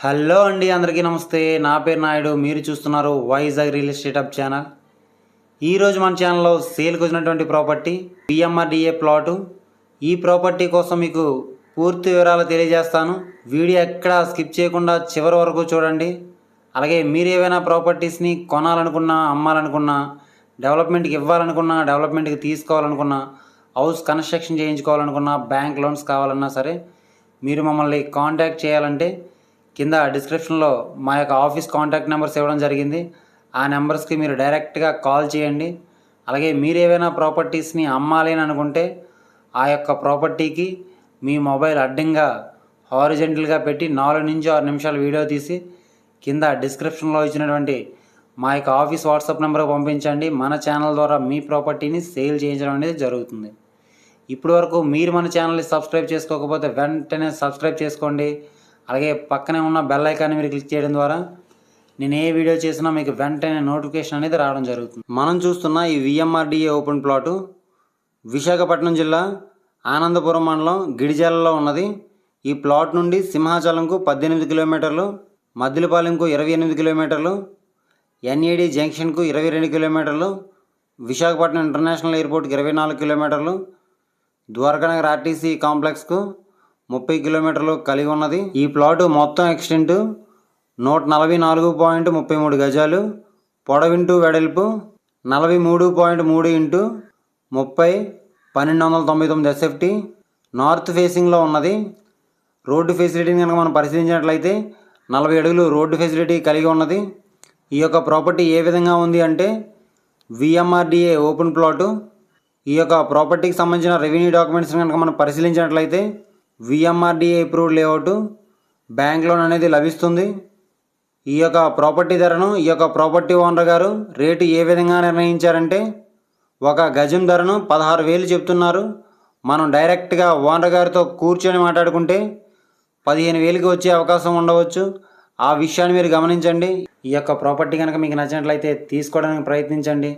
Hello అండి, అందరికీ నమస్తే. నా పేరు నాయుడు. మీరు చూస్తున్నారు Vizag real estate hub channel. ఈరోజు మన ఛానల్లో సేల్కి వచ్చినటువంటి ప్రాపర్టీ పిఎంఆర్డిఏ ప్లాటు. ఈ ప్రాపర్టీ కోసం మీకు పూర్తి వివరాలు తెలియజేస్తాను. వీడియో ఎక్కడా స్కిప్ చేయకుండా చివరి వరకు చూడండి. అలాగే మీరు ఏవైనా ప్రాపర్టీస్ని కొనాలనుకున్నా, అమ్మాలనుకున్నా, డెవలప్మెంట్కి ఇవ్వాలనుకున్నా, డెవలప్మెంట్కి తీసుకోవాలనుకున్నా, హౌస్ కన్స్ట్రక్షన్ చేయించుకోవాలనుకున్నా, బ్యాంక్ లోన్స్ కావాలన్నా సరే మీరు మమ్మల్ని కాంటాక్ట్ చేయాలంటే కింద డిస్క్రిప్షన్లో మా యొక్క ఆఫీస్ కాంటాక్ట్ నెంబర్స్ ఇవ్వడం జరిగింది. ఆ నెంబర్స్కి మీరు డైరెక్ట్గా కాల్ చేయండి. అలాగే మీరు ఏవైనా ప్రాపర్టీస్ని అమ్మాలి అని అనుకుంటే ఆ యొక్క ప్రాపర్టీకి మీ మొబైల్ అడ్డంగా హారిజెంటల్గా పెట్టి 4 నుంచి 6 నిమిషాలు వీడియో తీసి కింద డిస్క్రిప్షన్లో ఇచ్చినటువంటి మా యొక్క ఆఫీస్ వాట్సాప్ నెంబర్కి పంపించండి. మన ఛానల్ ద్వారా మీ ప్రాపర్టీని సేల్ చేయించడం అనేది జరుగుతుంది. ఇప్పటి వరకు మీరు మన ఛానల్ని సబ్స్క్రైబ్ చేసుకోకపోతే వెంటనే సబ్స్క్రైబ్ చేసుకోండి. అలాగే పక్కనే ఉన్న బెల్ ఐకాన్ని మీరు క్లిక్ చేయడం ద్వారా నేను ఏ వీడియో చేసినా మీకు వెంటనే నోటిఫికేషన్ అనేది రావడం జరుగుతుంది. మనం చూస్తున్న ఈ విఎంఆర్డిఏ ఓపెన్ ప్లాటు విశాఖపట్నం జిల్లా ఆనందపురం మండలం గిడిజాలలో ఉన్నది. ఈ ప్లాట్ నుండి సింహాచలంకు 18 కిలోమీటర్లు, మద్దిలపాలెంకు 28 కిలోమీటర్లు, ఎన్ఏడి జంక్షన్కు 22 కిలోమీటర్లు, విశాఖపట్నం ఇంటర్నేషనల్ ఎయిర్పోర్ట్కి 24 కిలోమీటర్లు, ద్వారకానగర్ ఆర్టీసీ కాంప్లెక్స్కు 30 కిలోమీటర్లు కలిగి ఉన్నది. ఈ ప్లాటు మొత్తం ఎక్స్టెంట్ 144.33 గజాలు, పొడవింటూ వెడల్పు 43.3 ఇంటూ 30 1299 ఎస్ఎఫ్టీ, నార్త్ ఫేసింగ్లో ఉన్నది. రోడ్డు ఫెసిలిటీని కనుక మనం పరిశీలించినట్లయితే 40 అడుగులు రోడ్డు ఫెసిలిటీ కలిగి ఉన్నది. ఈ యొక్క ప్రాపర్టీ ఏ విధంగా ఉంది అంటే విఎంఆర్డిఏ ఓపెన్ ప్లాటు. ఈ యొక్క ప్రాపర్టీకి సంబంధించిన రెవెన్యూ డాక్యుమెంట్స్ని కనుక మనం పరిశీలించినట్లయితే VMRDA approved layout, bank loan అనేది లభిస్తుంది. ఈ యొక్క ప్రాపర్టీ ధరను ఈ యొక్క ప్రాపర్టీ ఓనర్ గారు రేటు ఏ విధంగా నిర్ణయించారంటే ఒక గజం ధరను 16,000 చెప్తున్నారు. మనం డైరెక్ట్గా ఓనర్ గారితో కూర్చొని మాట్లాడుకుంటే 15,000కి వచ్చే అవకాశం ఉండవచ్చు. ఆ విషయాన్ని మీరు గమనించండి. ఈ యొక్క ప్రాపర్టీ కనుక మీకు నచ్చినట్లయితే తీసుకోవడానికి ప్రయత్నించండి.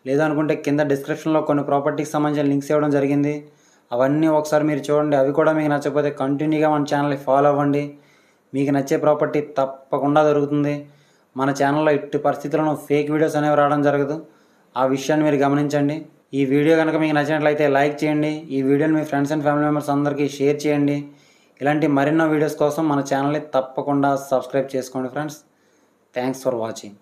లేదనుకుంటే కింద డిస్క్రిప్షన్లో కొన్ని ప్రాపర్టీకి సంబంధించిన లింక్స్ ఇవ్వడం జరిగింది. అవన్నీ ఒకసారి మీరు చూడండి. అవి కూడా మీకు నచ్చకపోతే కంటిన్యూగా మన ఛానల్ని ఫాలో అవ్వండి. మీకు నచ్చే ప్రాపర్టీ తప్పకుండా దొరుకుతుంది. మన ఛానల్లో ఎట్టి పరిస్థితుల్లో ఫేక్ వీడియోస్ అనేవి రావడం జరగదు. ఆ విషయాన్ని మీరు గమనించండి. ఈ వీడియో కనుక మీకు నచ్చినట్లయితే లైక్ చేయండి. ఈ వీడియోని మీ ఫ్రెండ్స్ అండ్ ఫ్యామిలీ మెంబర్స్ అందరికీ షేర్ చేయండి. ఇలాంటి మరెన్నో వీడియోస్ కోసం మన ఛానల్ని తప్పకుండా సబ్స్క్రైబ్ చేసుకోండి ఫ్రెండ్స్. Thanks for watching.